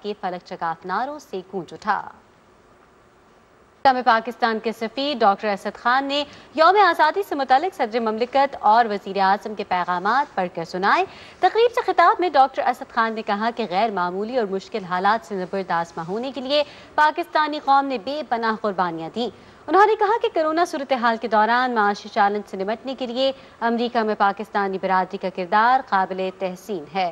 के फलक चगात नारों से गूंज उठा। में पाकिस्तान के सफीर डॉक्टर असद खान ने यौम आज़ादी से मुतालिक सदर ममलिकत और वज़ीर आज़म के पैगामात पढ़कर सुनाए। तकरीब से खिताब में डॉक्टर असद खान ने कहा कि गैर मामूली और मुश्किल हालात से ज़बरदस्त होने के लिए पाकिस्तानी कौम ने बेपनाह कुर्बानियाँ दी। उन्होंने कहा कि कोरोना सूरत हाल के दौरान माशी चैलेंज से निपटने के लिए अमरीका में पाकिस्तानी बिरादरी का किरदार काबिल तहसीन है।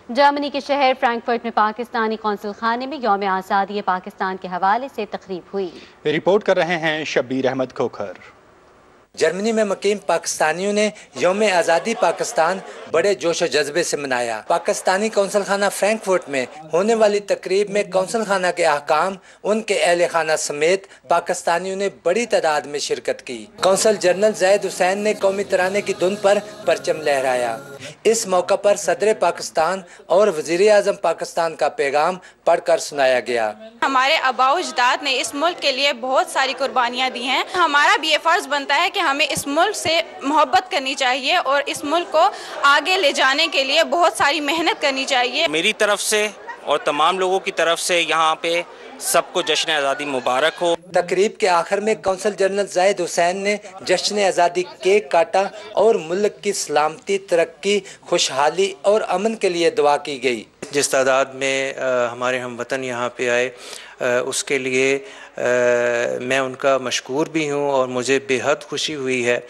जर्मनी के शहर फ्रैंकफर्ट में पाकिस्तानी कौंसल खाने में यौम आज़ादी पाकिस्तान के हवाले से तकरीब हुई। रिपोर्ट कर रहे हैं शब्बीर अहमद खोखर। जर्मनी में मुकीम पाकिस्तानियों ने यौम आज़ादी पाकिस्तान बड़े जोश और जज्बे से मनाया। पाकिस्तानी कौंसल खाना फ्रैंकफर्ट में होने वाली तकरीब में कौंसल खाना के अहकाम, उनके अहले खाना समेत पाकिस्तानियों ने बड़ी तादाद में शिरकत की। कौंसल जनरल ज़ैद हुसैन ने कौमी तराने की धुन पर परचम लहराया। इस मौका पर सदर पाकिस्तान और वज़ीर आज़म पाकिस्तान का पैगाम पढ़कर सुनाया गया। हमारे आबाओ अजदाद ने इस मुल्क के लिए बहुत सारी कुर्बानियाँ दी हैं। हमारा भी ये फ़र्ज़ बनता है कि हमें इस मुल्क से मोहब्बत करनी चाहिए और इस मुल्क को आगे ले जाने के लिए बहुत सारी मेहनत करनी चाहिए। मेरी तरफ से और तमाम लोगों की तरफ से यहाँ पे सबको जश्न आज़ादी मुबारक हो। तकरीब के आखिर में कौंसल जनरल ज़ैद हुसैन ने जश्न आज़ादी केक काटा और मुल्क की सलामती, तरक्की, खुशहाली और अमन के लिए दुआ की गई। जिस तादाद में हमारे हम वतन यहाँ पे आए उसके लिए मैं उनका मशकूर भी हूँ और मुझे बेहद खुशी हुई है।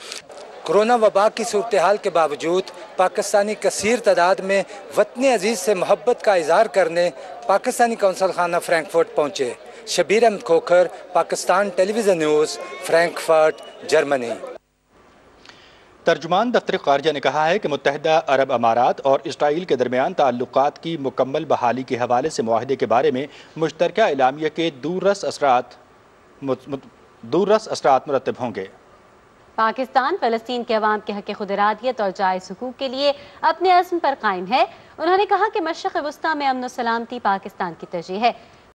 कोरोना वबा की सूरत हाल के बावजूद पाकिस्तानी कसीर तादाद में वतन अजीज़ से मोहब्बत का इज़हार करने पाकिस्तानी कौंसल खाना फ्रैंकफर्ट पहुँचे। Shabbir Ahmed Khokhar, Pakistan television news, Frankfurt, Germany. तर्जुमान दफ्तर ख़ारिजा ने कहा है कि मुत्तहिदा अरब अमारात और इसराइल के दरमियान ताल्लुकात की मुकम्मल बहाली के हवाले से मुआहदे के बारे में मुश्तरका एलामिया के दूररस असरात मुरतब होंगे। पाकिस्तान फ़लस्तीन के अवाम के हक़ खुदरादियत और जायज़ हुकूक के लिए अपने अज़्म पर कायम है। उन्होंने कहा कि मशरिक़ वस्ता में अमन और सलामती पाकिस्तान की तरजीह है।